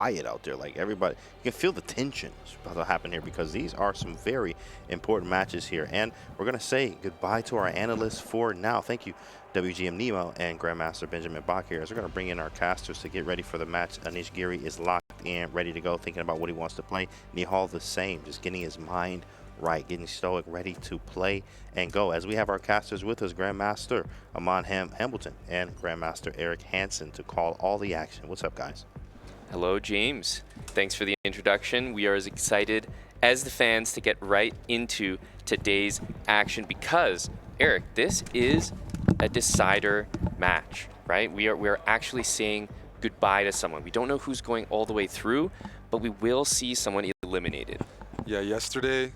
quiet out there. Like everybody, you can feel the tension about to happen here because these are some very important matches here. And we're going to say goodbye to our analysts for now. Thank you, WGM Nemo and Grandmaster Benjamin Vachier. We're going to bring in our casters to get ready for the match. Anish Giri is locked in, ready to go, thinking about what he wants to play. Nihal the same, just getting his mind right, getting stoic, ready to play and go. As we have our casters with us, Grandmaster Amon Hamilton and Grandmaster Eric Hansen to call all the action. What's up, guys? Hello, James. Thanks for the introduction. We are as excited as the fans to get right into today's action because, Eric, this is a decider match, right? We are actually saying goodbye to someone. We don't know who's going all the way through, but we will see someone eliminated. Yeah, yesterday,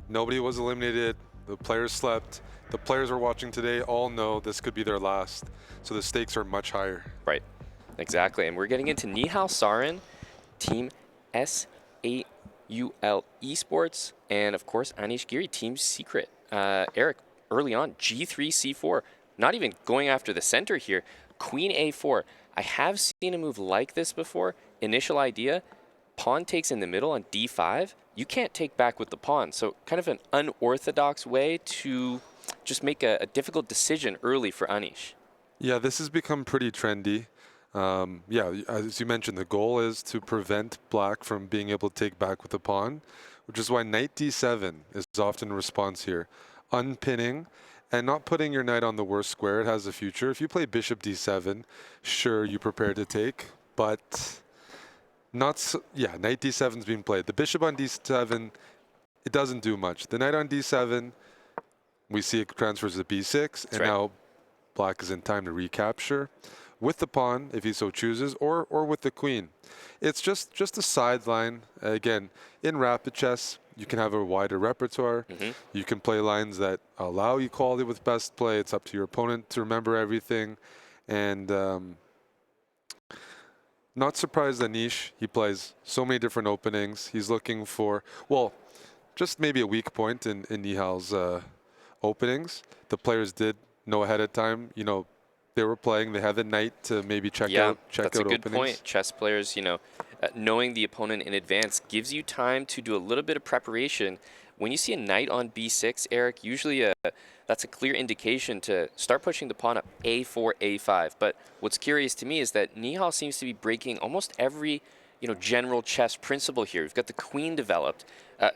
nobody was eliminated. The players slept. The players we're watching today all know this could be their last, so the stakes are much higher. Right. Exactly, and we're getting into Nihal Sarin, Team SAUL Esports, and of course Anish Giri, Team Secret. Eric, early on, G3, C4, not even going after the center here. Queen A4. I have seen a move like this before. Initial idea, pawn takes in the middle on D5. You can't take back with the pawn, so kind of an unorthodox way to just make a difficult decision early for Anish. Yeah, this has become pretty trendy. Yeah, as you mentioned, the goal is to prevent black from being able to take back with the pawn, which is why knight d7 is often a response here. Unpinning and not putting your knight on the worst square. It has a future. If you play bishop d7, sure, you prepare to take, but not so, yeah, knight d7 is being played. The bishop on d7, it doesn't do much. The knight on d7, we see it transfers to b6, and now black is in time to recapture with the pawn, if he so chooses, or with the queen. It's just a sideline. Again, in rapid chess, you can have a wider repertoire. You can play lines that allow you quality with best play. It's up to your opponent to remember everything. And not surprised Anish, he plays so many different openings. He's looking for, well, just maybe a weak point in Nihal's openings. The players did know ahead of time, they were playing. They had the knight to maybe check out openings. That's a good point. Chess players, knowing the opponent in advance gives you time to do a little bit of preparation. When you see a knight on b6, Eric, usually that's a clear indication to start pushing the pawn up a4, a5. But what's curious to me is that Nihal seems to be breaking almost every general chess principle here. We've got the queen developed.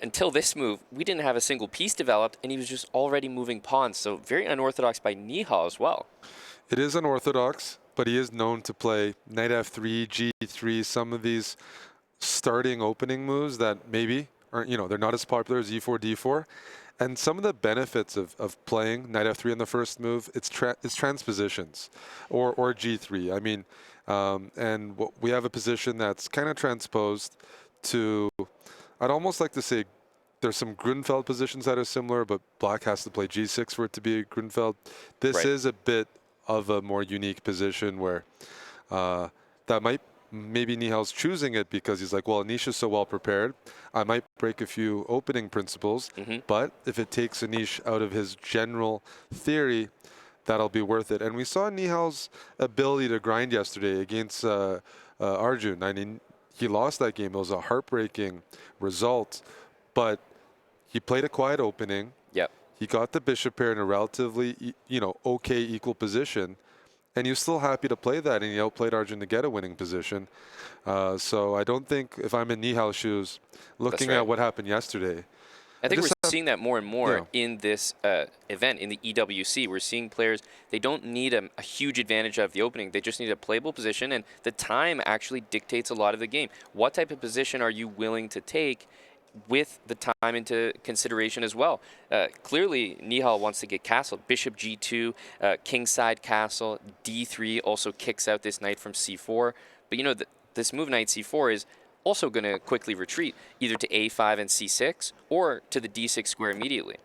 Until this move, we didn't have a single piece developed, and he was just already moving pawns. So very unorthodox by Nihal as well. It is unorthodox, but he is known to play knight f3, g3, some of these starting opening moves that maybe aren't, they're not as popular as e4, d4. And some of the benefits of playing knight f3 in the first move, it's transpositions or g3. I mean, and we have a position that's kind of transposed to, I'd almost like to say, there's some Grunfeld positions that are similar, but black has to play g6 for it to be a Grunfeld. This is a bit of a more unique position where that might, maybe Nihal's choosing it because he's like, well, Anish is so well prepared. I might break a few opening principles, but if it takes Anish out of his general theory, that'll be worth it. And we saw Nihal's ability to grind yesterday against Arjun. I mean, he lost that game. It was a heartbreaking result, but he played a quiet opening. He got the bishop pair in a relatively, okay equal position, and he was still happy to play that, and he outplayed Arjun to get a winning position. So I don't think, if I'm in Nihal's shoes, looking at what happened yesterday. I think we're seeing that more and more in this event, in the EWC. We're seeing players, they don't need a huge advantage of the opening. They just need a playable position, and the time actually dictates a lot of the game. What type of position are you willing to take with the time into consideration as well? Clearly, Nihal wants to get castled. Bishop g2, kingside castle, d3 also kicks out this knight from c4. But this move knight c4 is also going to quickly retreat either to a5 and c6 or to the d6 square immediately.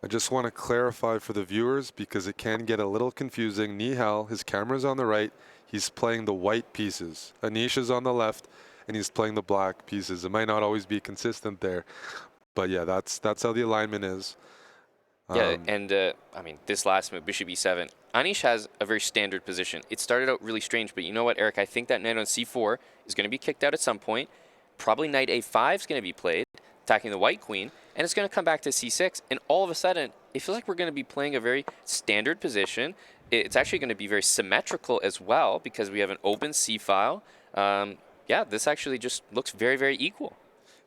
I just want to clarify for the viewers because it can get a little confusing. Nihal, his camera's on the right. He's playing the white pieces. Anish is on the left, and he's playing the black pieces. It might not always be consistent there, but yeah, that's how the alignment is. Yeah, and I mean, this last move, bishop e7, Anish has a very standard position. It started out really strange, but you know what, Eric? I think that knight on c4 is going to be kicked out at some point. Probably knight a5 is going to be played, attacking the white queen, and it's going to come back to c6. And all of a sudden, it feels like we're going to be playing a very standard position. It's actually going to be very symmetrical as well because we have an open c-file. Yeah, this actually just looks very, very equal.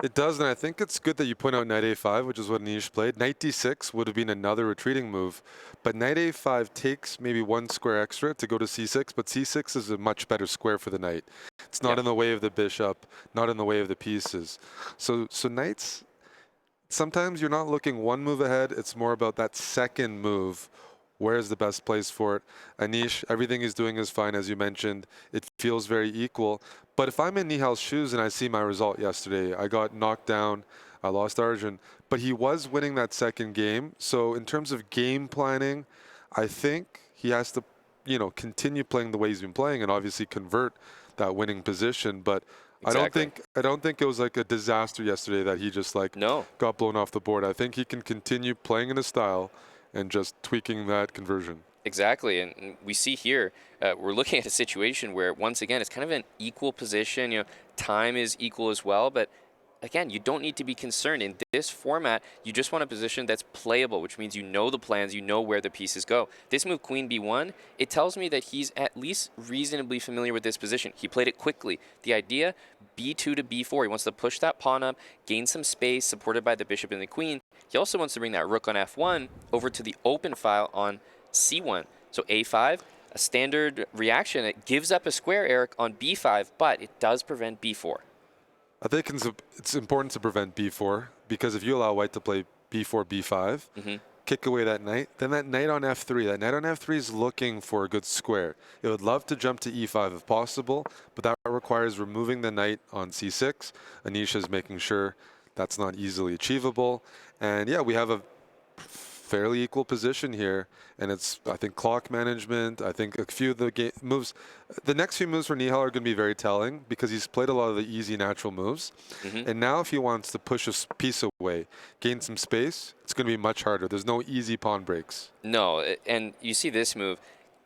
It does, and I think it's good that you point out knight a5, which is what Anish played. Knight d6 would have been another retreating move, but knight a5 takes maybe one square extra to go to c6, but c6 is a much better square for the knight. It's not in the way of the bishop, not in the way of the pieces. So knights, sometimes you're not looking one move ahead, it's more about that second move. Where's the best place for it? Anish, everything he's doing is fine, as you mentioned. It feels very equal. But if I'm in Nihal's shoes and I see my result yesterday, I got knocked down, I lost Arjun, but he was winning that second game. So in terms of game planning, I think he has to, continue playing the way he's been playing and obviously convert that winning position. But Exactly. I don't think it was like a disaster yesterday that he just got blown off the board. I think he can continue playing in his style and just tweaking that conversion. Exactly, and we see here, we're looking at a situation where, once again, it's kind of an equal position. Time is equal as well, but again, you don't need to be concerned. In this format, you just want a position that's playable, which means you know the plans, you know where the pieces go. This move, queen b1, it tells me that he's at least reasonably familiar with this position. He played it quickly. The idea, b2 to b4, he wants to push that pawn up, gain some space, supported by the bishop and the queen. He also wants to bring that rook on f1 over to the open file on c1. So a5, a standard reaction. It gives up a square, Eric, on b5, but it does prevent b4. I think it's important to prevent b4 because if you allow white to play b4, b5, kick away that knight, then that knight on f3 is looking for a good square. It would love to jump to e5 if possible, but that requires removing the knight on c6. Anish is making sure that's not easily achievable. And yeah, we have a fairly equal position here, and it's, I think, clock management. I think a few of the moves, the next few moves for Nihal are going to be very telling because he's played a lot of the easy natural moves. And now if he wants to push a piece away, gain some space, it's going to be much harder. There's no easy pawn breaks. No, and you see this move.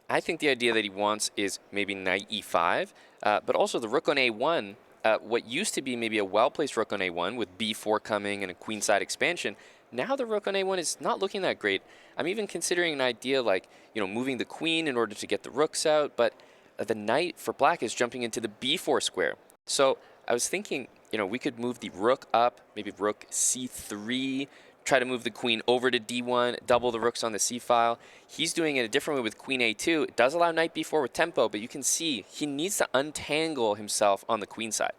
I think the idea that he wants is maybe knight e5, but also the rook on a1. What used to be maybe a well-placed rook on a1 with b4 coming and a queenside expansion, now the rook on a1 is not looking that great. I'm even considering an idea like, moving the queen in order to get the rooks out, but the knight for black is jumping into the b4 square. So I was thinking, we could move the rook up, maybe rook c3, try to move the queen over to d1, double the rooks on the c-file. He's doing it a different way with queen a2. It does allow knight b4 with tempo, but you can see he needs to untangle himself on the queen side.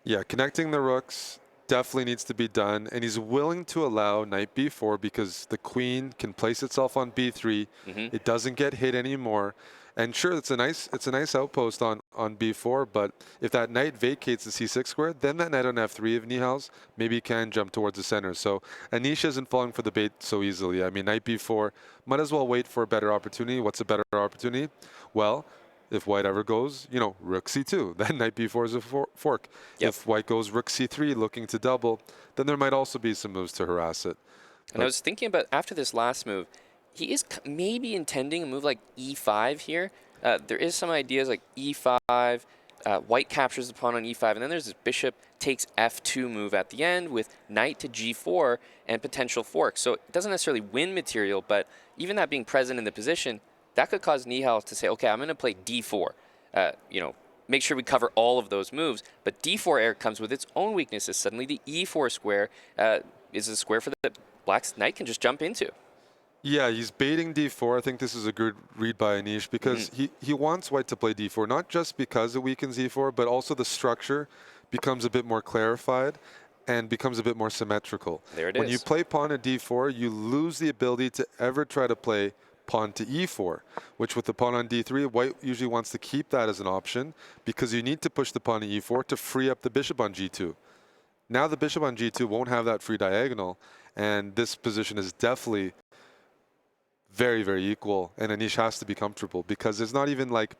Yeah, connecting the rooks definitely needs to be done, and he's willing to allow knight b4 because the queen can place itself on b3. It doesn't get hit anymore. And sure, it's a nice outpost on b4, but if that knight vacates the c6 square, then that knight on f3 of Nihal's maybe can jump towards the center. So Anish isn't falling for the bait so easily. I mean, knight b4, might as well wait for a better opportunity. What's a better opportunity? Well, if white ever goes, rook c2, then knight b4 is a fork. Yep. If white goes rook c3 looking to double, then there might also be some moves to harass it. And I was thinking about after this last move, he is maybe intending a move like e5 here. There is some ideas like e5, white captures the pawn on e5, and then there's this bishop takes f2 move at the end with knight to g4 and potential fork. So it doesn't necessarily win material, but even that being present in the position, that could cause Nihal to say, okay, I'm going to play d4. Make sure we cover all of those moves. But d4 air comes with its own weaknesses. Suddenly the e4 square is a square for the black's knight can just jump into. Yeah, he's baiting d4. I think this is a good read by Anish because he wants white to play d4, not just because it weakens e4, but also the structure becomes a bit more clarified and becomes a bit more symmetrical. There it When is. you play pawn at d4, you lose the ability to ever try to play pawn to e4, which with the pawn on d3, white usually wants to keep that as an option because you need to push the pawn to e4 to free up the bishop on g2. Now the bishop on g2 won't have that free diagonal, and this position is definitely very, very equal, and Anish has to be comfortable because there's not even like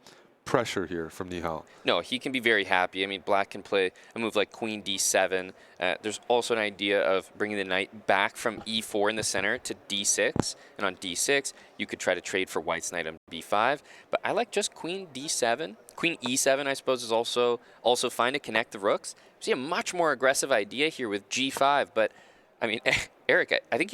pressure here from Nihal. No, he can be very happy. I mean, black can play a move like queen d7. There's also an idea of bringing the knight back from e4 in the center to d6. And on d6, you could try to trade for white's knight on b5. But I like just queen d7. Queen e7, I suppose, is also fine to connect the rooks. See a much more aggressive idea here with g5. But, I mean, Eric, I think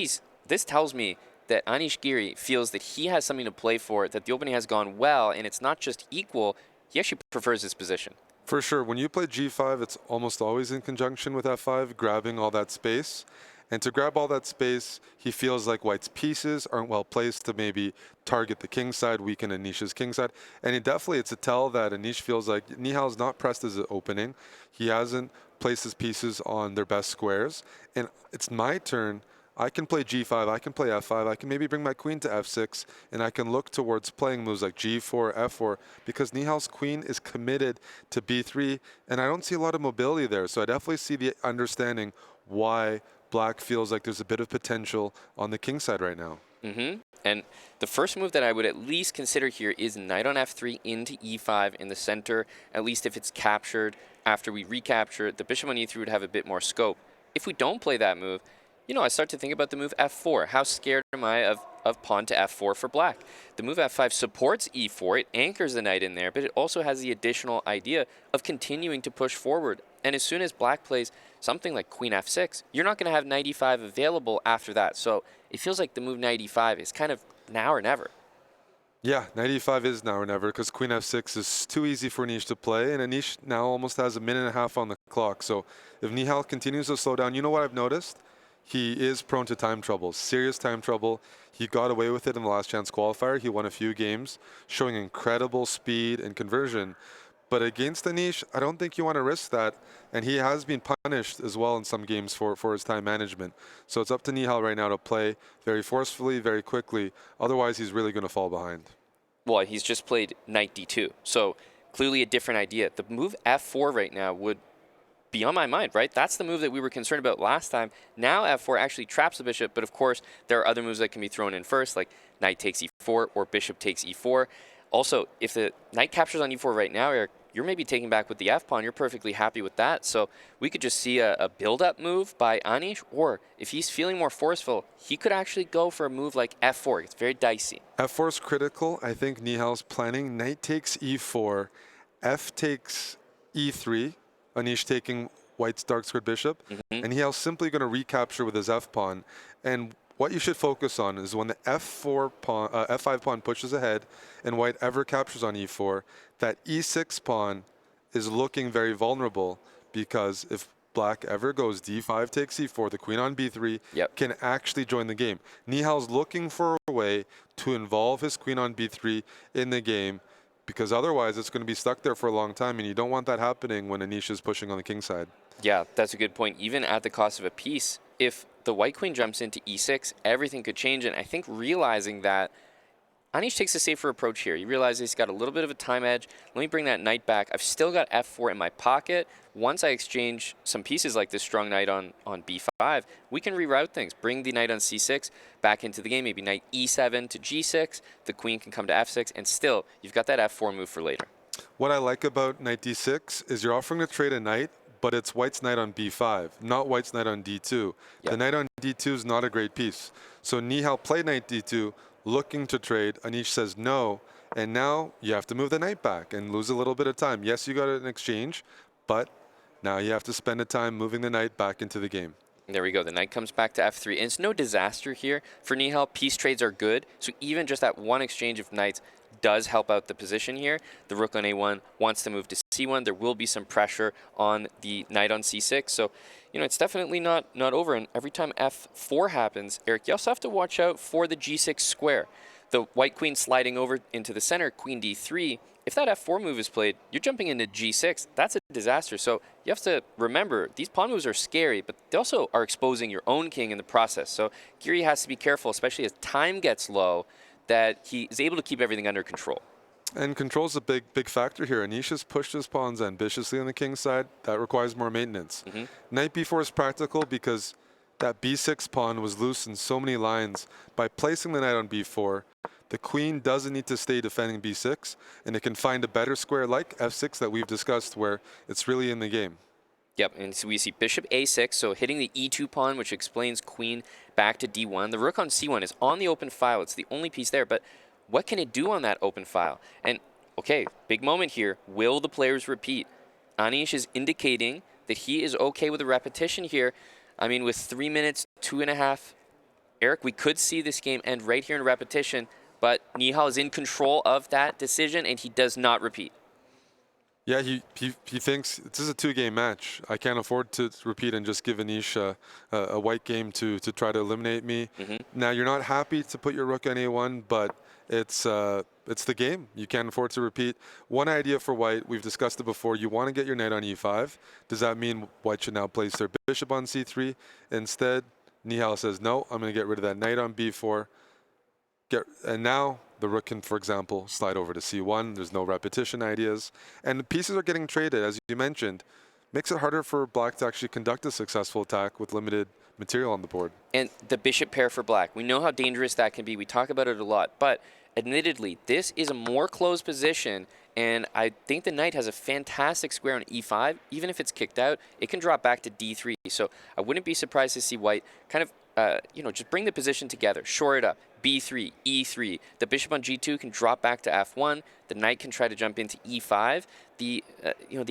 this tells me that Anish Giri feels that he has something to play for, that the opening has gone well, and it's not just equal. He actually prefers his position. For sure. When you play g5, it's almost always in conjunction with f5, grabbing all that space. And to grab all that space, he feels like white's pieces aren't well placed to maybe target the king side, weaken Anish's king side. And it's a tell that Anish feels like Nihal's not pressed his opening. He hasn't placed his pieces on their best squares. And it's my turn. I can play g5, I can play f5, I can maybe bring my queen to f6, and I can look towards playing moves like g4, f4, because Nihal's queen is committed to b3, and I don't see a lot of mobility there. So I definitely see the understanding why black feels like there's a bit of potential on the king side right now. And the first move that I would at least consider here is knight on f3 into e5 in the center, at least if it's captured. After we recapture it, the bishop on e3 would have a bit more scope. If we don't play that move, you know, I start to think about the move f4. How scared am I of pawn to f4 for black? The move f5 supports e4. It anchors the knight in there, but it also has the additional idea of continuing to push forward. And as soon as black plays something like queen f6, you're not going to have knight e5 available after that. So it feels like the move knight e5 is kind of now or never. Yeah, knight e5 is now or never because queen f6 is too easy for Anish to play, and Anish now almost has a minute and a half on the clock. So if Nihal continues to slow down, you know what I've noticed? He is prone to time trouble, serious time trouble. He got away with it in the last chance qualifier. He won a few games, showing incredible speed and conversion. But against Anish, I don't think you want to risk that. And he has been punished as well in some games for his time management. So it's up to Nihal right now to play very forcefully, very quickly. Otherwise, he's really going to fall behind. Well, he's just played knight d2. So clearly a different idea. The move f4 right now would be on my mind, right? That's the move that we were concerned about last time. Now f4 actually traps the bishop, but of course there are other moves that can be thrown in first, like knight takes e4 or bishop takes e4. Also, if the knight captures on e4 right now, Eric, you're maybe taking back with the f-pawn. You're perfectly happy with that. So we could just see a build-up move by Anish, or if he's feeling more forceful, he could actually go for a move like f4. It's very dicey. f4 is critical. I think Nihal's planning knight takes e4, f takes e3, Anish taking white's dark squared bishop, and Nihal's simply going to recapture with his f-pawn. And what you should focus on is when the f4 pawn, f5 pawn pushes ahead and white ever captures on e4, that e6 pawn is looking very vulnerable, because if black ever goes d5 takes e4, the queen on b3 can actually join the game. Nihal's looking for a way to involve his queen on b3 in the game, because otherwise it's going to be stuck there for a long time, and you don't want that happening when Anish is pushing on the king side. Yeah, that's a good point. Even at the cost of a piece, if the white queen jumps into e6, everything could change. And I think realizing that, Anish takes a safer approach here. He realizes he's got a little bit of a time edge. Let me bring that knight back. I've still got f4 in my pocket. Once I exchange some pieces like this strong knight on b5, we can reroute things. Bring the knight on c6 back into the game. Maybe knight e7 to g6. The queen can come to f6. And still, you've got that f4 move for later. What I like about knight d6 is you're offering to trade a knight, but it's white's knight on b5, not white's knight on d2. The knight on d2 is not a great piece. So Nihal played knight d2, looking to trade. Anish says no, and now you have to move the knight back and lose a little bit of time. Yes, you got an exchange, but now you have to spend the time moving the knight back into the game. There we go. The knight comes back to f3. And it's no disaster here for Nihal. Piece trades are good. So even just that one exchange of knights does help out the position here. The rook on a1 wants to move to c1. There will be some pressure on the knight on c6. So, you know, it's definitely not over. And every time f4 happens, Eric, you also have to watch out for the g6 square. The white queen sliding over into the center, queen d3. If that f4 move is played, you're jumping into g6. That's a disaster. So you have to remember, these pawn moves are scary, but they also are exposing your own king in the process. So Giri has to be careful, especially as time gets low, that he is able to keep everything under control. And control's a big factor here. Anish has pushed his pawns ambitiously on the king side. That requires more maintenance. Knight b4 is practical because that b6 pawn was loose in so many lines. By placing the knight on b4, the queen doesn't need to stay defending b6, and it can find a better square like f6 that we've discussed where it's really in the game. Yep, and so we see bishop a6, so hitting the e2 pawn, which explains queen back to d1. The rook on c1 is on the open file. It's the only piece there, but what can it do on that open file? And, okay, big moment here. Will the players repeat? Anish is indicating that he is okay with a repetition here. I mean, with 3 minutes, 2.5, Eric, we could see this game end right here in repetition, but Nihal is in control of that decision, and he does not repeat. Yeah, he thinks this is a 2-game match. I can't afford to repeat and just give Anish a white game to try to eliminate me. Now, you're not happy to put your rook on a1, but it's the game. You can't afford to repeat. One idea for white, we've discussed it before, you want to get your knight on e5. Does that mean white should now place their bishop on c3? Instead, Nihal says, no, I'm going to get rid of that knight on b4. And now the rook can, for example, slide over to c1. There's no repetition ideas. And the pieces are getting traded, as you mentioned. Makes it harder for black to actually conduct a successful attack with limited material on the board. And the bishop pair for black. We know how dangerous that can be. We talk about it a lot. But admittedly, this is a more closed position. And I think the knight has a fantastic square on e5. Even if it's kicked out, it can drop back to d3. So I wouldn't be surprised to see white kind of just bring the position together, shore it up. b3, e3. The bishop on g2 can drop back to f1. The knight can try to jump into e5. The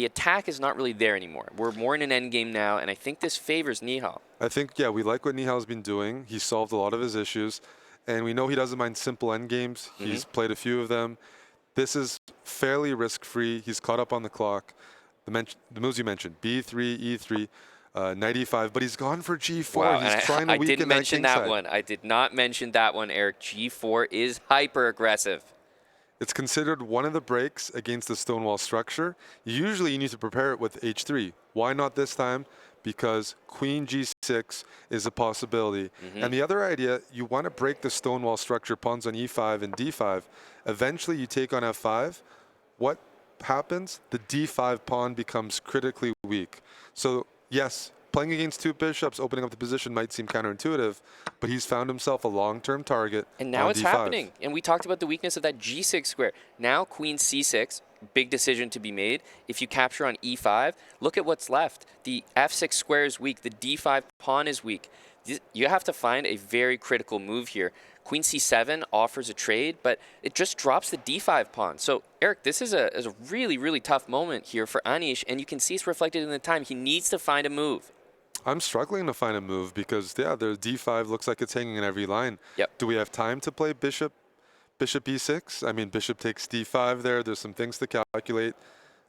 attack is not really there anymore. We're more in an endgame now, and I think this favors Nihal. I think, yeah, we like what Nihal's been doing. He solved a lot of his issues, and we know he doesn't mind simple endgames. He's played a few of them. This is fairly risk-free. He's caught up on the clock. The moves you mentioned, b3, e3. Knight e5, but he's gone for g4. Wow, he's trying to weaken that king side. I didn't mention that one. I did not mention that one, Eric. g4 is hyper-aggressive. It's considered one of the breaks against the stonewall structure. Usually you need to prepare it with h3. Why not this time? Because queen g6 is a possibility. And the other idea, you want to break the stonewall structure, pawns on e5 and d5. Eventually you take on f5. What happens? The d5 pawn becomes critically weak. So yes, playing against two bishops, opening up the position might seem counterintuitive, but he's found himself a long-term target. And now it's d5. happening. And we talked about the weakness of that g6 square. Now queen c6, big decision to be made. If you capture on e5, look at what's left. The f6 square is weak. The d5 pawn is weak. You have to find a very critical move here. Queen c7 offers a trade, but it just drops the d5 pawn. So, Eric, this is a really, really tough moment here for Anish, and you can see it's reflected in the time. He needs to find a move. I'm struggling to find a move because, yeah, the d5 looks like it's hanging in every line. Yep. Do we have time to play bishop e6? I mean, bishop takes d5 there. There's some things to calculate.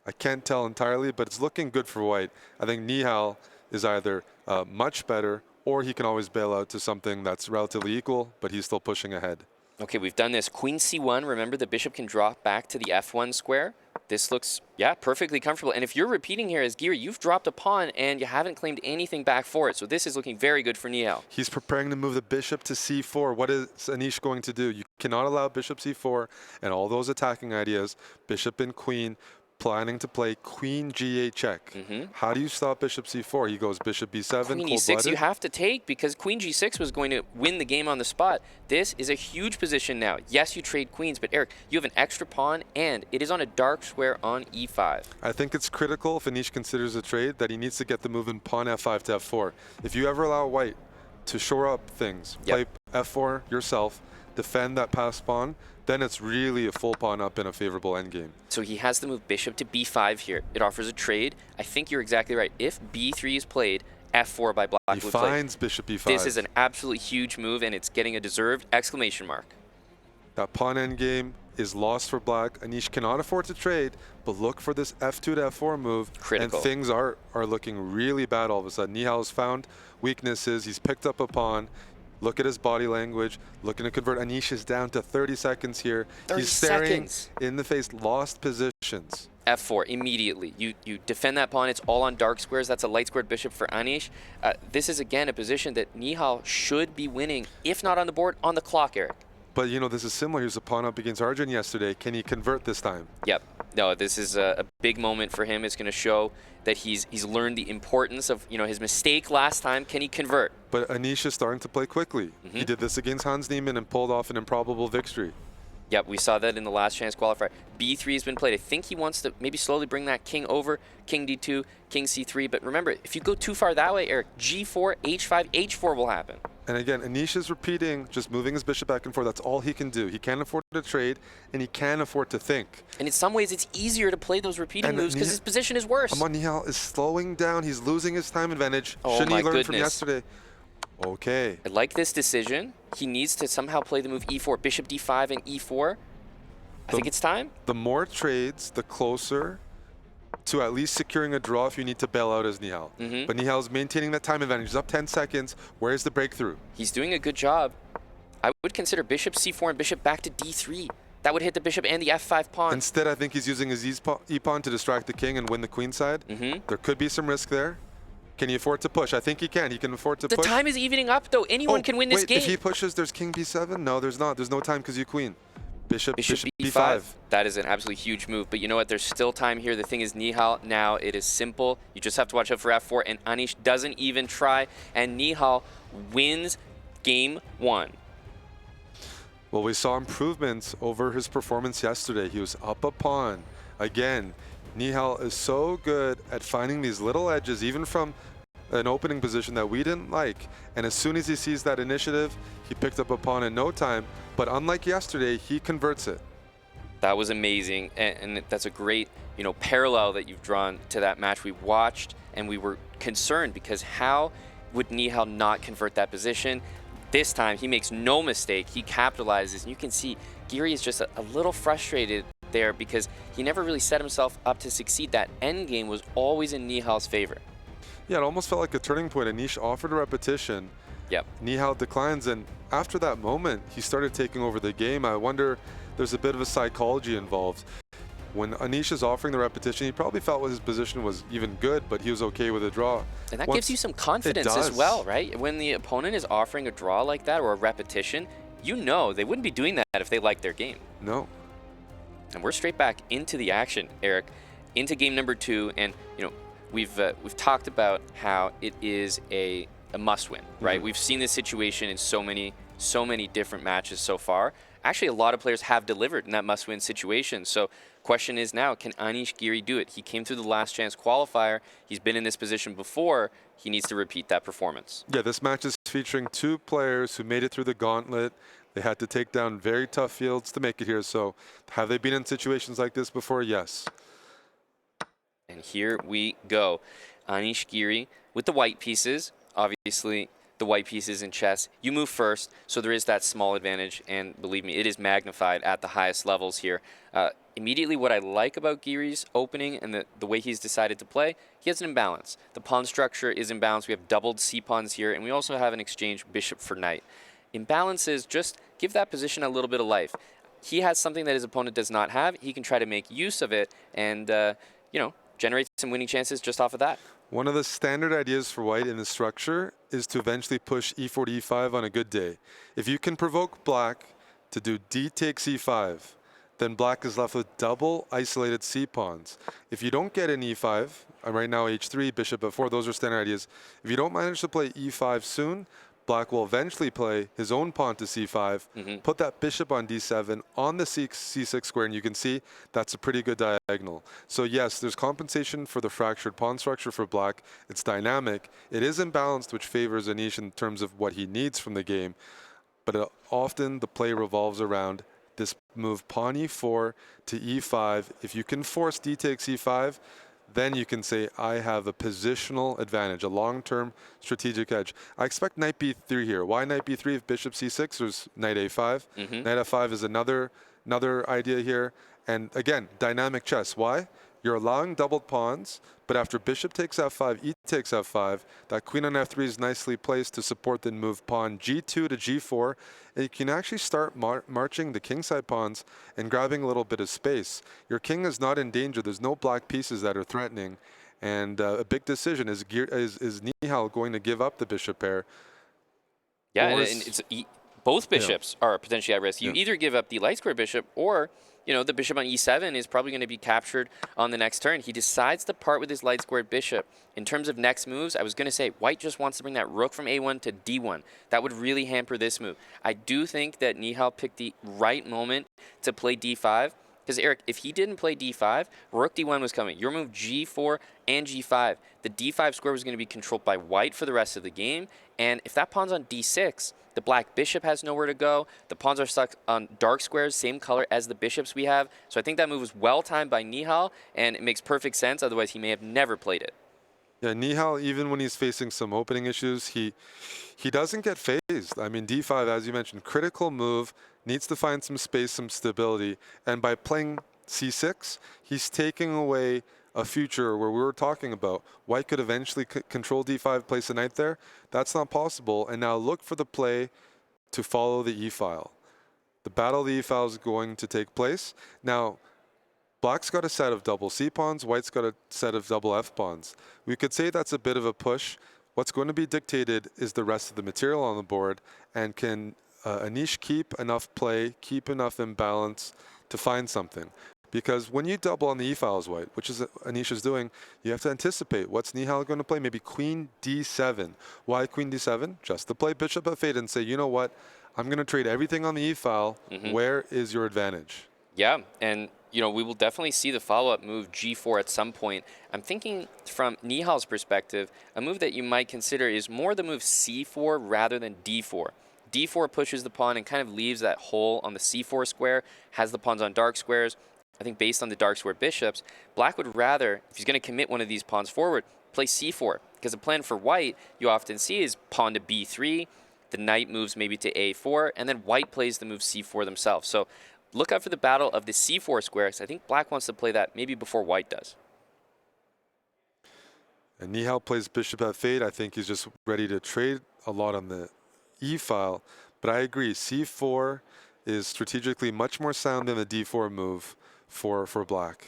I can't tell entirely, but it's looking good for white. I think Nihal is either much better, or he can always bail out to something that's relatively equal, but he's still pushing ahead. Okay, we've done this. Queen c1, remember the bishop can drop back to the f1 square. This looks, yeah, perfectly comfortable. And if you're repeating here as Giri, you've dropped a pawn and you haven't claimed anything back for it. So this is looking very good for Nihal. He's preparing to move the bishop to c4. What is Anish going to do? You cannot allow bishop c4 and all those attacking ideas, bishop and queen, planning to play queen g8 check. How do you stop bishop c4? He goes bishop b7, queen e6 you have to take because queen g6 was going to win the game on the spot. This is a huge position now. Yes, you trade queens, but Eric, you have an extra pawn and it is on a dark square on e5. I think it's critical if Anish considers a trade that he needs to get the move in pawn f5 to f4. If you ever allow white to shore up things, play f4 yourself, defend that passed pawn, then it's really a full pawn up in a favorable endgame. So he has the move bishop to b5 here. It offers a trade. I think you're exactly right. If b3 is played, f4 by black he finds bishop b5. This is an absolutely huge move, and it's getting a deserved exclamation mark. That pawn endgame is lost for black. Anish cannot afford to trade, but look for this f2 to f4 move. Critical. And things are looking really bad all of a sudden. Nihal's found weaknesses. He's picked up a pawn. Look at his body language. Looking to convert. Anish is down to 30 seconds here. 30 He's staring seconds. in the face. Lost positions. f4 immediately. You defend that pawn. It's all on dark squares. That's a light squared bishop for Anish. This is, again, a position that Nihal should be winning, if not on the board, on the clock, Eric. But, you know, this is similar. He was a pawn up against Arjun yesterday. Can he convert this time? Yep. No, this is a big moment for him. It's going to show that he's learned the importance of his mistake last time. Can he convert? But Anish is starting to play quickly. He did this against Hans Niemann and pulled off an improbable victory. Yep, we saw that in the last chance qualifier. B3 has been played. I think he wants to maybe slowly bring that king over, king D2, king C3. But remember, if you go too far that way, Eric, G4, H5, H4 will happen. And again, Anish is repeating, just moving his bishop back and forth. That's all he can do. He can't afford to trade, and he can't afford to think. And in some ways, it's easier to play those repeating moves because his position is worse. Nihal is slowing down. He's losing his time advantage. Oh, Shouldn't he learn goodness. from yesterday? Okay. I like this decision. He needs to somehow play the move E4, bishop D5 and E4. I think it's time. The more trades, the closer to at least securing a draw if you need to bail out as Nihal. But Nihal's maintaining that time advantage. He's up 10 seconds. Where's the breakthrough? He's doing a good job. I would consider bishop C4 and bishop back to D3. That would hit the bishop and the F5 pawn. Instead, I think he's using his E-pawn to distract the king and win the queen side. There could be some risk there. Can he afford to push? I think he can. He can afford to push. The time is evening up, though. Anyone can win this game. If he pushes, there's king B7? No, there's not. There's no time because you queen. Bishop B5. That is an absolutely huge move. But you know what? There's still time here. The thing is, Nihal now, it is simple. You just have to watch out for F4. And Anish doesn't even try. And Nihal wins game 1. Well, we saw improvements over his performance yesterday. He was up a pawn. Again, Nihal is so good at finding these little edges, even from an opening position that we didn't like. And as soon as he sees that initiative, he picked up a pawn in no time. But unlike yesterday, he converts it. That was amazing. And that's a great, parallel that you've drawn to that match we watched. And we were concerned because how would Nihal not convert that position? This time, he makes no mistake. He capitalizes. And you can see Giri is just a little frustrated there because he never really set himself up to succeed. That endgame was always in Nihal's favor. Yeah, it almost felt like a turning point. Anish offered a repetition. Yep. Nihal declines, and after that moment, he started taking over the game. I wonder, there's a bit of a psychology involved. When Anish is offering the repetition, he probably felt his position was even good, but he was okay with a draw. And that gives you some confidence as well, right? When the opponent is offering a draw like that or a repetition, they wouldn't be doing that if they liked their game. No. And we're straight back into the action, Eric, into game number 2, and we've talked about how it is a must-win, right? We've seen this situation in so many different matches so far. Actually, a lot of players have delivered in that must-win situation. So, question is now, can Anish Giri do it? He came through the last chance qualifier. He's been in this position before. He needs to repeat that performance. Yeah, this match is featuring 2 players who made it through the gauntlet. They had to take down very tough fields to make it here. So, have they been in situations like this before? Yes. And here we go. Anish Giri with the white pieces. Obviously, the white pieces in chess, you move first, so there is that small advantage, and believe me, it is magnified at the highest levels here. Immediately, what I like about Giri's opening and the way he's decided to play, he has an imbalance. The pawn structure is imbalanced. We have doubled c-pawns here, and we also have an exchange bishop for knight. Imbalances, just give that position a little bit of life. He has something that his opponent does not have. He can try to make use of it and, generate some winning chances just off of that. One of the standard ideas for white in the structure is to eventually push e4 to e5 on a good day. If you can provoke black to do d takes e5, then black is left with double isolated c-pawns. If you don't get an e5, right now h3, bishop f4, those are standard ideas. If you don't manage to play e5 soon, black will eventually play his own pawn to c5, put that bishop on d7 on the c6 square, and you can see that's a pretty good diagonal. So yes, there's compensation for the fractured pawn structure for black. It's dynamic. It is imbalanced, which favors Anish in terms of what he needs from the game. But often the play revolves around this move pawn e4 to e5. If you can force d takes e5, then you can say, I have a positional advantage, a long-term strategic edge. I expect knight b3 here. Why knight b3 if bishop c6? There's knight a5. Knight f5 is another idea here. And again, dynamic chess. Why? You're allowing doubled pawns, but after bishop takes f5, e takes f5, that queen on f3 is nicely placed to support the move pawn g2 to g4. And you can actually start marching the kingside pawns and grabbing a little bit of space. Your king is not in danger. There's no black pieces that are threatening. And a big decision, is Nihal going to give up the bishop pair? Yeah, and both bishops are potentially at risk. You either give up the light square bishop or you know, the bishop on e7 is probably going to be captured on the next turn. He decides to part with his light squared bishop. In terms of next moves, I was going to say white just wants to bring that rook from a1 to d1. That would really hamper this move. I do think that Nihal picked the right moment to play d5. Because, Eric, if he didn't play d5, rook d1 was coming. Your move g4 and g5. The d5 square was going to be controlled by white for the rest of the game. And if that pawn's on d6, the black bishop has nowhere to go. The pawns are stuck on dark squares, same color as the bishops we have. So I think that move was well-timed by Nihal, and it makes perfect sense. Otherwise, he may have never played it. Yeah, Nihal, even when he's facing some opening issues, he doesn't get phased. I mean, d5, as you mentioned, critical move, needs to find some space, some stability. And by playing c6, he's taking away a future where we were talking about white could eventually control d5, place a knight there. That's not possible. And now look for the play to follow the e-file. The battle of the e-file is going to take place. Now, black's got a set of double c pawns, white's got a set of double f pawns. We could say that's a bit of a push. What's going to be dictated is the rest of the material on the board, and can Anish keep enough play, keep enough imbalance to find something. Because when you double on the e-file as white, which is Anish is doing, you have to anticipate what's Nihal going to play. Maybe queen d7. Why queen d7? Just to play bishop f8 and say, you know what, I'm going to trade everything on the e-file. Where is your advantage? Yeah, and you know, we will definitely see the follow-up move g4 at some point. I'm thinking from Nihal's perspective, a move that you might consider is more the move c4 rather than d4. d4 pushes the pawn and kind of leaves that hole on the c4 square, has the pawns on dark squares. I think based on the dark square bishops, black would rather, if he's going to commit one of these pawns forward, play c4. Because the plan for white, you often see, is pawn to b3, the knight moves maybe to a4, and then white plays the move c4 themselves. So look out for the battle of the c4 square, because I think black wants to play that maybe before white does. And Nihal plays bishop f8. I think he's just ready to trade a lot on the e-file. But I agree, c4 is strategically much more sound than the d4 move for black.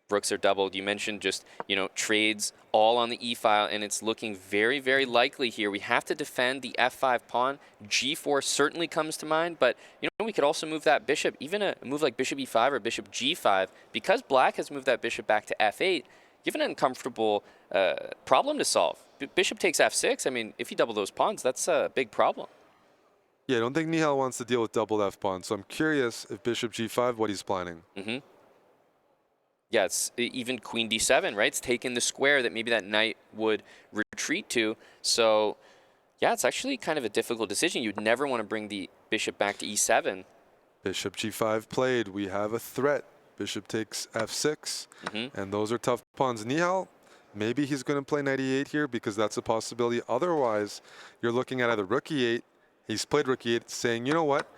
Rooks are doubled. You mentioned just, you know, trades all on the e-file, and it's looking very, very likely here. We have to defend the f5 pawn. g4 certainly comes to mind, but, you know, we could also move that bishop, even a move like bishop e5 or bishop g5. Because black has moved that bishop back to f8, you have an uncomfortable problem to solve. Bishop takes f6. I mean, if you double those pawns, that's a big problem. Yeah, I don't think Nihal wants to deal with double f pawn, so I'm curious if bishop g5, what he's planning. Yeah, it's even queen d7, right? It's taking the square that maybe that knight would retreat to. So, yeah, it's actually kind of a difficult decision. You'd never want to bring the bishop back to e7. Bishop g5 played. We have a threat. Bishop takes f6, and those are tough pawns. Nihal, maybe he's going to play knight e8 here because that's a possibility. Otherwise, you're looking at either rook e8. He's played rook e8, saying, you know what?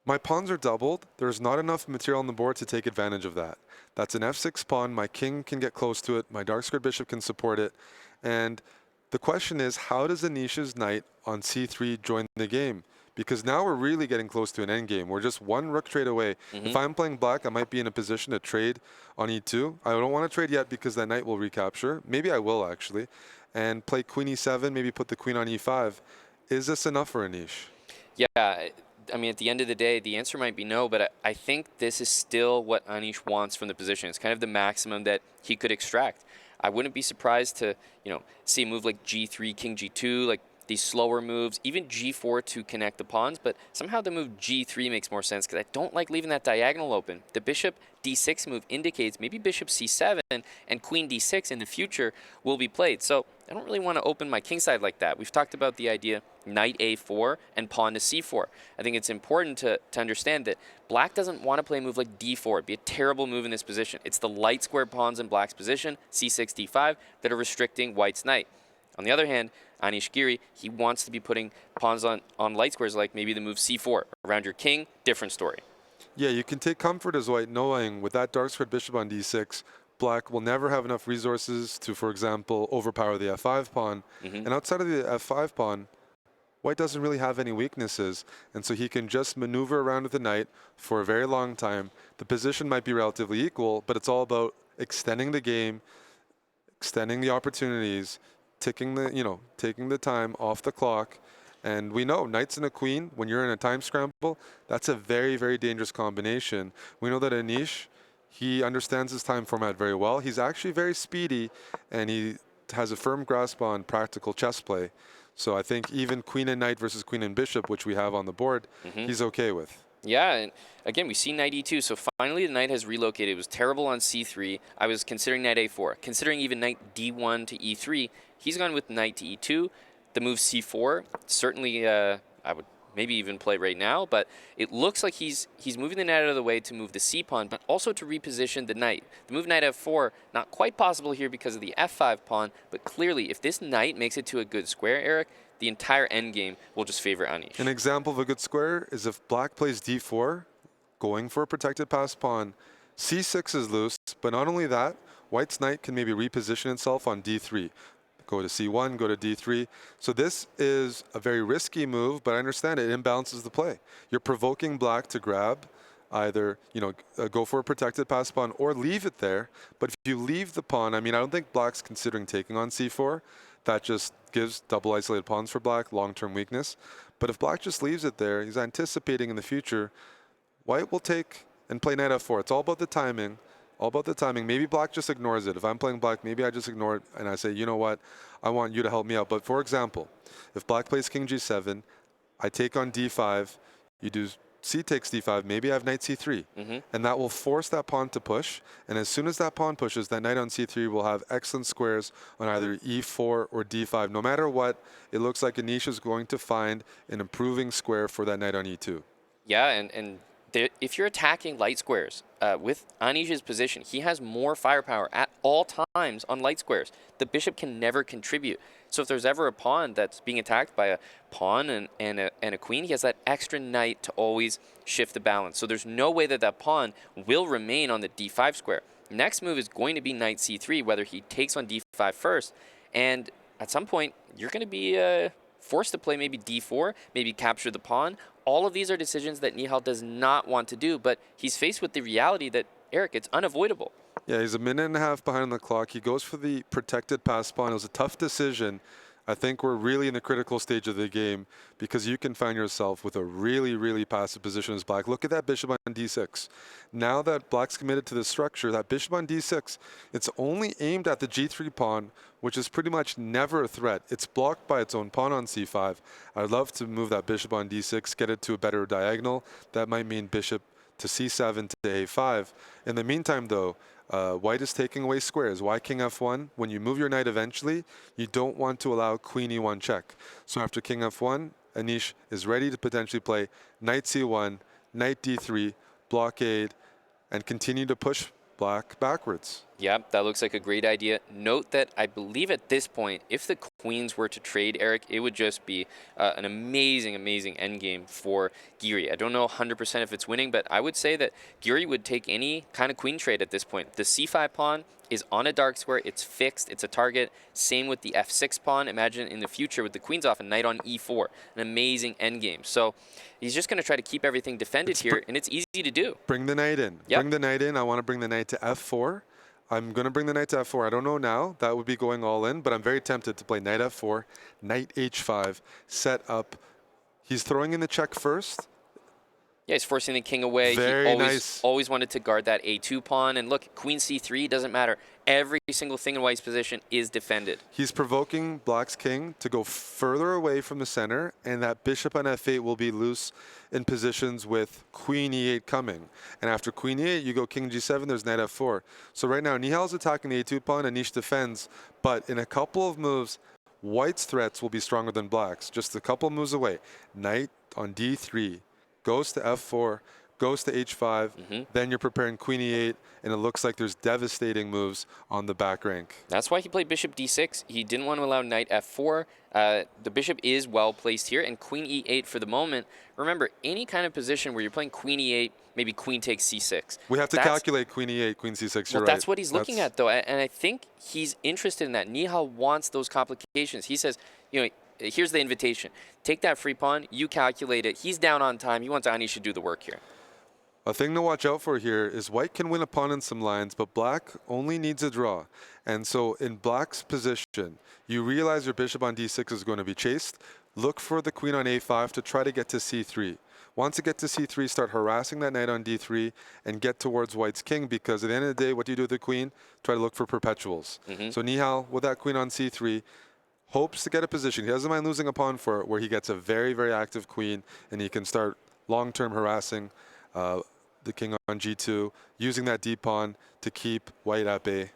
My pawns are doubled. There's not enough material on the board to take advantage of that. That's an f6 pawn. My king can get close to it. My dark squared bishop can support it. And the question is, how does Anish's knight on c3 join the game? Because now we're really getting close to an endgame. We're just one rook trade away. If I'm playing black, I might be in a position to trade on e2. I don't want to trade yet because that knight will recapture. Maybe I will, actually. And play queen e7, maybe put the queen on e5. Is this enough for Anish? Yeah, I mean, at the end of the day, the answer might be no, but I think this is still what Anish wants from the position. It's kind of the maximum that he could extract. I wouldn't be surprised to, you know, see a move like g3, king g2, like these slower moves, even g4 to connect the pawns, but somehow the move g3 makes more sense because I don't like leaving that diagonal open. The bishop d6 move indicates maybe bishop c7 and queen d6 in the future will be played. So I don't really want to open my king side like that. We've talked about the idea knight a4 and pawn to c4. I think it's important to understand that black doesn't want to play a move like d4. It'd be a terrible move in this position. It's the light square pawns in black's position, c6, d5, that are restricting white's knight. On the other hand, Anish Giri, he wants to be putting pawns on light squares like maybe the move c4. Around your king, different story. Yeah, you can take comfort as white knowing with that dark squared bishop on d6, black will never have enough resources to, for example, overpower the f5 pawn. And outside of the f5 pawn, white doesn't really have any weaknesses, and so he can just maneuver around with the knight for a very long time. The position might be relatively equal, but it's all about extending the game, extending the opportunities, taking the time off the clock, And we know knights and a queen, when you're in a time scramble, that's a very, very dangerous combination. We know that Anish, he understands his time format very well. He's actually very speedy, and he has a firm grasp on practical chess play. So I think even queen and knight versus queen and bishop, which we have on the board, he's okay with. Yeah, and again, we see knight e2, so finally the knight has relocated. It was terrible on c3. I was considering knight a4, considering even knight d1 to e3. He's gone with knight to e2. The move c4, certainly I would maybe even play right now, but it looks like he's moving the knight out of the way to move the c-pawn, but also to reposition the knight. The move knight f4, not quite possible here because of the f5 pawn, but clearly if this knight makes it to a good square, Eric, the entire endgame will just favor Anish. An example of a good square is if black plays d4, going for a protected passed pawn, c6 is loose, but not only that, white's knight can maybe reposition itself on d3. Go to c1, go to d3. So this is a very risky move, but I understand it imbalances the play. You're provoking black to grab, either go for a protected passed pawn or leave it there. But if you leave the pawn, I mean, I don't think black's considering taking on c4. That just gives double isolated pawns for black, long-term weakness. But if black just leaves it there, he's anticipating in the future, white will take and play knight f4. It's all about the timing. All about the timing. Maybe black just ignores it. If I'm playing black, maybe I just ignore it and I say, you know what, I want you to help me out. But for example, if black plays king g7, I take on d5, you do c takes d5, maybe I have knight c3. And that will force that pawn to push. And as soon as that pawn pushes, that knight on c3 will have excellent squares on either e4 or d5. No matter what, it looks like Anish is going to find an improving square for that knight on e2. Yeah, and if you're attacking light squares, with Anish's position, he has more firepower at all times on light squares. The bishop can never contribute. So if there's ever a pawn that's being attacked by a pawn and a queen, he has that extra knight to always shift the balance. So there's no way that that pawn will remain on the d5 square. Next move is going to be knight c3, whether he takes on d5 first. And at some point, you're going to be forced to play maybe d4, maybe capture the pawn. All of these are decisions that Nihal does not want to do, but he's faced with the reality that, Eric, it's unavoidable. Yeah, he's a minute and a half behind on the clock. He goes for the protected pass pawn. It was a tough decision. I think we're really in the critical stage of the game because you can find yourself with a really, really passive position as black. Look at that bishop on d6. Now that black's committed to this structure, that bishop on d6, it's only aimed at the g3 pawn, which is pretty much never a threat. It's blocked by its own pawn on c5. I'd love to move that bishop on d6, get it to a better diagonal. That might mean bishop to c7 to a5. In the meantime, though, white is taking away squares. Why king f1? When you move your knight eventually, you don't want to allow queen e1 check. So after king f1, Anish is ready to potentially play knight c1, knight d3, blockade, and continue to push black backwards. Yep, that looks like a great idea. Note that I believe at this point, if the queens were to trade, Eric, it would just be an amazing, amazing endgame for Giri. I don't know 100% if it's winning, but I would say that Giri would take any kind of queen trade at this point. The c5 pawn is on a dark square. It's fixed. It's a target. Same with the f6 pawn. Imagine in the future with the queens off and knight on e4. An amazing endgame. So he's just going to try to keep everything defended here, and it's easy to do. Bring the knight in. Yep. Bring the knight in. I want to bring the knight to f4. I'm going to bring the knight to f4. I don't know now. That would be going all in, but I'm very tempted to play knight f4, knight h5, set up. He's throwing in the check first. Yeah, he's forcing the king away. Very he nice. always wanted to guard that a2 pawn. And look, queen c3 doesn't matter. Every single thing in white's position is defended. He's provoking black's king to go further away from the center, and that bishop on f8 will be loose in positions with queen e8 coming. And after queen e8, you go king g7, there's knight f4. So right now, Nihal's attacking the a2 pawn, Anish defends, but in a couple of moves, white's threats will be stronger than black's. Just a couple moves away. Knight on d3. Goes to f4, goes to h5, then you're preparing queen e8, and it looks like there's devastating moves on the back rank. That's why he played bishop d6. He didn't want to allow knight f4. The bishop is well placed here, and queen e8 for the moment. Remember, any kind of position where you're playing queen e8, maybe queen takes c6. We have to calculate queen e8, queen c6, you're right. That's what he's looking at, though, and I think he's interested in that. Nihal wants those complications. He says, you know, here's the invitation. Take that free pawn. You calculate it. He's down on time. He wants Anish to do the work here. A thing to watch out for here is white can win a pawn in some lines, but black only needs a draw. And so in black's position, you realize your bishop on d6 is going to be chased. Look for the queen on a5 to try to get to c3. Once you get to c3, start harassing that knight on d3 and get towards white's king, because at the end of the day, what do you do with the queen? Try to look for perpetuals. So Nihal, with that queen on c3, hopes to get a position. He doesn't mind losing a pawn for it, where he gets a very, very active queen, and he can start long-term harassing the king on g2, using that d-pawn to keep white at bay.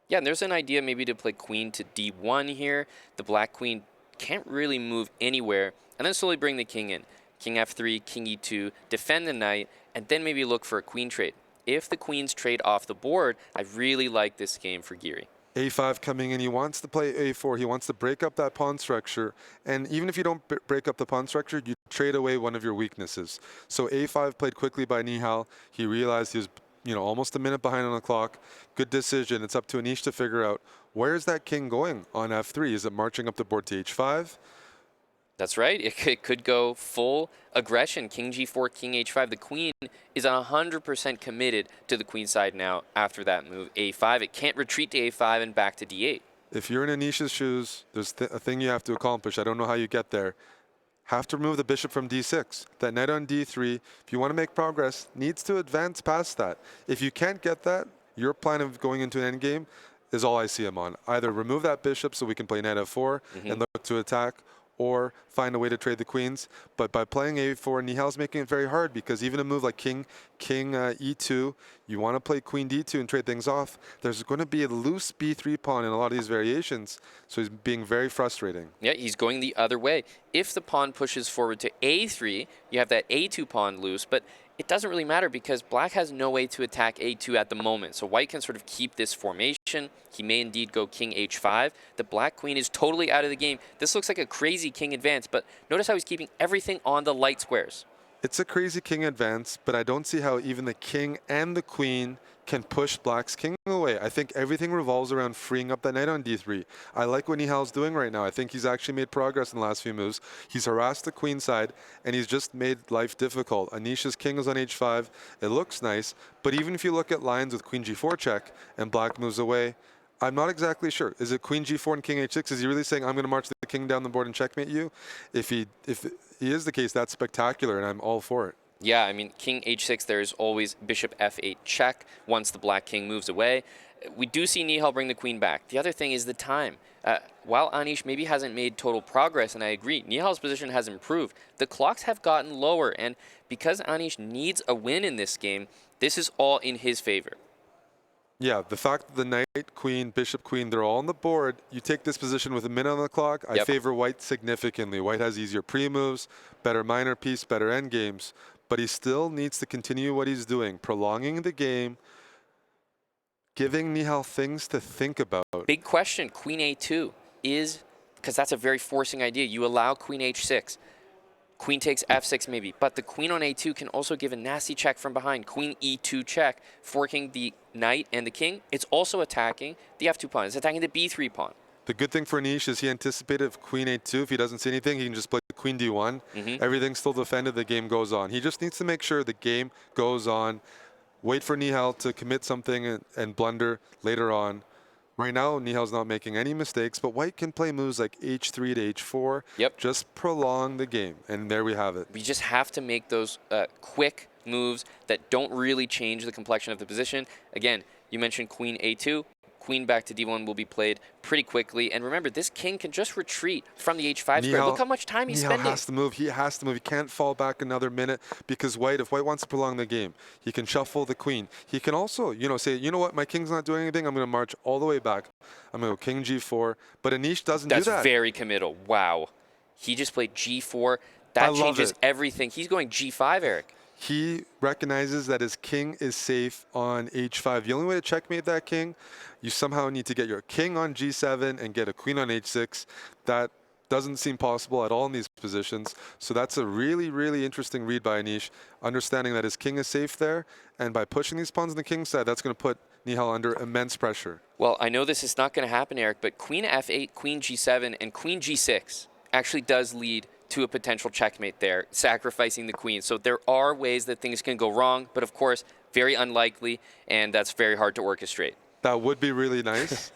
Yeah, and there's an idea maybe to play queen to d1 here. The black queen can't really move anywhere, and then slowly bring the king in. King f3, king e2, defend the knight, and then maybe look for a queen trade. If the queens trade off the board, I really like this game for Giri. a5 coming in, he wants to play a4, he wants to break up that pawn structure, and even if you don't break up the pawn structure, you trade away one of your weaknesses. So a5 played quickly by Nihal. He realized he was almost a minute behind on the clock. Good decision. It's up to Anish to figure out, where's that king going on f3? Is it marching up the board to h5? That's right. It could go full aggression. King g4, king h5. The queen is 100% committed to the queen side now after that move a5. It can't retreat to a5 and back to d8. If you're in Anish's shoes, there's a thing you have to accomplish. I don't know how you get there. Have to remove the bishop from d6. That knight on d3, if you want to make progress, needs to advance past that. If you can't get that, your plan of going into an endgame is all I see him on. Either remove that bishop so we can play knight f4 and look to attack, or find a way to trade the queens. But by playing a4, Nihal's making it very hard, because even a move like king e2, you want to play queen d2 and trade things off. There's going to be a loose b3 pawn in a lot of these variations, so he's being very frustrating. Yeah, he's going the other way. If the pawn pushes forward to a3, you have that a2 pawn loose, but it doesn't really matter because black has no way to attack a2 at the moment. So white can sort of keep this formation. He may indeed go king h5. The black queen is totally out of the game. This looks like a crazy king advance, but notice how he's keeping everything on the light squares. It's a crazy king advance, but I don't see how even the king and the queen can push black's king away. I think everything revolves around freeing up that knight on d3. I like what Nihal's doing right now. I think he's actually made progress in the last few moves. He's harassed the queen side, and he's just made life difficult. Anish's king is on h5. It looks nice, but even if you look at lines with queen g4 check and black moves away, I'm not exactly sure. Is it queen g4 and king h6? Is he really saying, I'm going to march the king down the board and checkmate you? If he is the case, that's spectacular, and I'm all for it. Yeah, I mean, king h6, there's always bishop f8 check once the black king moves away. We do see Nihal bring the queen back. The other thing is the time. While Anish maybe hasn't made total progress, and I agree, Nihal's position has improved, the clocks have gotten lower, and because Anish needs a win in this game, this is all in his favor. Yeah, the fact that the knight, queen, bishop, queen, they're all on the board, you take this position with a minute on the clock, I favor white significantly. White has easier pre-moves, better minor piece, better endgames, but he still needs to continue what he's doing, prolonging the game, giving Nihal things to think about. Big question, queen a2 is, because that's a very forcing idea, you allow queen h6. Queen takes f6 maybe, but the queen on a2 can also give a nasty check from behind. Queen e2 check, forking the knight and the king. It's also attacking the f2 pawn. It's attacking the b3 pawn. The good thing for Anish is he anticipated if queen a2, if he doesn't see anything, he can just play queen d1. Everything's still defended, the game goes on. He just needs to make sure the game goes on. Wait for Nihal to commit something and blunder later on. Right now, Nihal's not making any mistakes, but white can play moves like h3 to h4. Just prolong the game, and there we have it. We just have to make those quick moves that don't really change the complexion of the position. Again, you mentioned queen a2. Queen back to d1 will be played pretty quickly. And remember, this king can just retreat from the h5 square. Look how much time he's spending. Nihal has to move. He has to move. He can't fall back another minute because if white wants to prolong the game, he can shuffle the queen. He can also, say, you know what, my king's not doing anything. I'm going to march all the way back. I'm going to go king g4. But Anish doesn't do that. That's very committal. Wow. He just played g4. That changes everything. He's going g5, Eric. He recognizes that his king is safe on h5. The only way to checkmate that king, you somehow need to get your king on g7 and get a queen on h6. That doesn't seem possible at all in these positions. So that's a really, really interesting read by Anish, understanding that his king is safe there. And by pushing these pawns on the king's side, that's going to put Nihal under immense pressure. Well, I know this is not going to happen, Eric, but queen f8, queen g7, and queen g6 actually does lead to a potential checkmate there, sacrificing the queen. So there are ways that things can go wrong, but of course, very unlikely, and that's very hard to orchestrate. That would be really nice.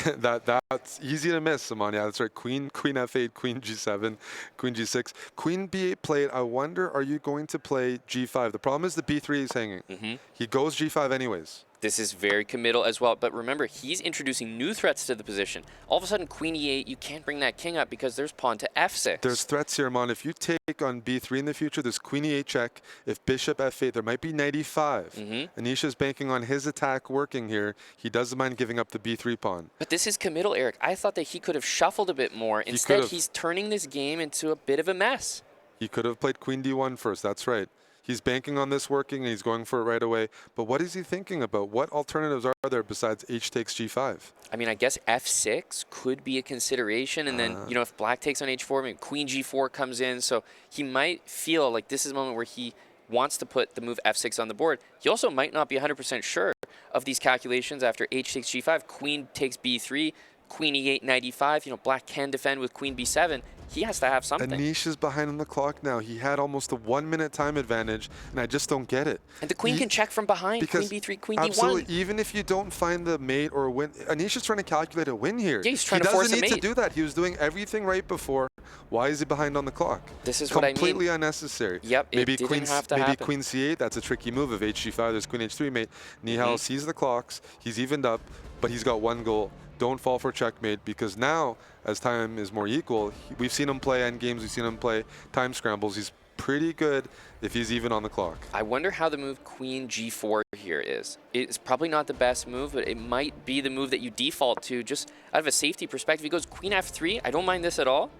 That's easy to miss, Amon. Yeah, that's right. Queen F8, Queen G7, Queen G6. Queen B8 played. I wonder, are you going to play G5? The problem is the B3 is hanging. He goes G5 anyways. This is very committal as well. But remember, he's introducing new threats to the position. All of a sudden, Queen E8, you can't bring that king up because there's pawn to F6. There's threats here, Amon. If you take on B3 in the future, there's Queen E8 check. If Bishop F8, there might be knight E5. Anish is banking on his attack working here. He doesn't mind giving up the B3 pawn. But this is committal, Eric. I thought that he could have shuffled a bit more. Instead, he's turning this game into a bit of a mess. He could have played Queen D1 first. That's right. He's banking on this working, and he's going for it right away. But what is he thinking about? What alternatives are there besides H takes G5? I mean, I guess F6 could be a consideration. And then, you know, if Black takes on H4, maybe Queen G4 comes in. So he might feel like this is a moment where he wants to put the move F6 on the board. He also might not be 100% sure of these calculations after H takes G5, Queen takes B3, Queen E8, Knight E5. You know, Black can defend with Queen B7. He has to have something. Anish is behind on the clock now. He had almost a 1 minute time advantage, and I just don't get it. And the queen can check from behind. Queen B3, Queen D1. Absolutely. Even if you don't find the mate or win, Anish is trying to calculate a win here. Yeah, he's trying to force a mate. He doesn't need to do that. He was doing everything right before. Why is he behind on the clock? This is what I mean. Completely unnecessary. Yep, maybe it didn't have to happen. Queen C8, that's a tricky move. Of H3, there's Queen H3 mate. Nihal sees the clocks. He's evened up, but he's got one goal. Don't fall for checkmate, because now, as time is more equal, we've seen him play endgames, we've seen him play time scrambles. He's pretty good if he's even on the clock. I wonder how the move Queen G4 here is. It's probably not the best move, but it might be the move that you default to just out of a safety perspective. He goes Queen F3. I don't mind this at all.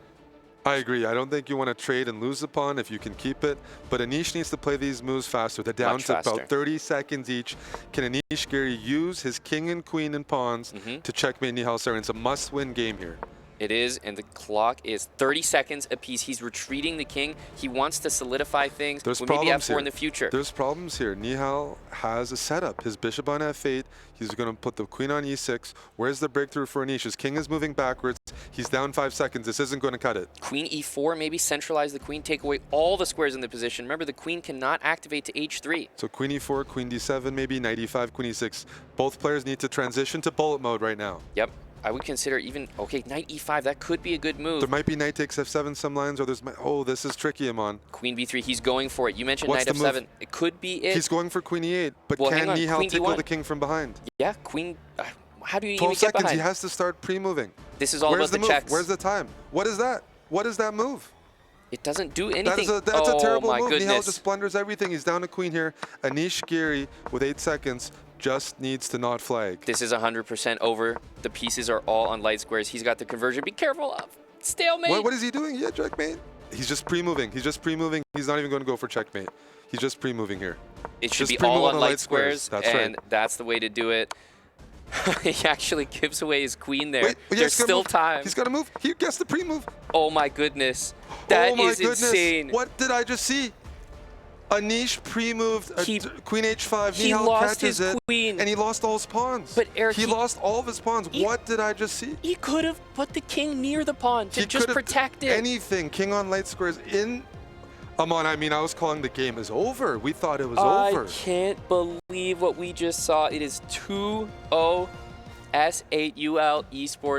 I agree. I don't think you want to trade and lose the pawn if you can keep it. But Anish needs to play these moves faster. They're down to about 30 seconds each. Can Anish Giri use his king and queen and pawns to checkmate Nihal Sarin? It's a must-win game here. It is, and the clock is 30 seconds apiece. He's retreating the king. He wants to solidify things. There's maybe problems F4 here. in the future. There's problems here. Nihal has a setup. His bishop on F8. He's going to put the queen on E6. Where's the breakthrough for Anish? His king is moving backwards. He's down 5 seconds. This isn't going to cut it. Queen E4, maybe centralize the queen, take away all the squares in the position. Remember, the queen cannot activate to H3. So Queen E4, Queen D7, maybe Knight E5, Queen E6. Both players need to transition to bullet mode right now. Yep. I would consider even, okay, Knight E5, that could be a good move. There might be Knight takes F7 some lines, or there's, oh, this is tricky, Amon. Queen B3, he's going for it. You mentioned What's Knight F7. Move? It could be it. He's going for Queen E8, but well, can Nihal tickle D1. the king from behind? Yeah, Queen, how do you 12 even get seconds, behind? he has to start pre-moving. This is all Where's about the move? checks. Where's the time? What is that? What is that move? It doesn't do anything. That's a terrible my move. Goodness. Nihal just blunders everything. He's down to queen here. Anish Giri with 8 seconds just needs to not flag. This is 100% over. The pieces are all on light squares. He's got the conversion. Be careful of stalemate. What is he doing? Yeah, checkmate. He's just pre-moving. He's just pre-moving. He's not even going to go for checkmate. He's just pre-moving here. It should be all on light squares, that's and right. That's the way to do it. He actually gives away his queen there. Wait, There's still time. He's got to move. He gets the pre-move. Oh my goodness. That is insane. What did I just see? Anish pre-moved Queen H5. He Nihal lost catches his it, queen. and he lost all his pawns. But Eric, he lost all of his pawns. What did I just see? He could have put the king near the pawn to just protect it. Anything. King on light squares in. Amon, I mean, I was calling the game is over. We thought it was over. I can't believe what we just saw. It is 2-0 S8UL Esports.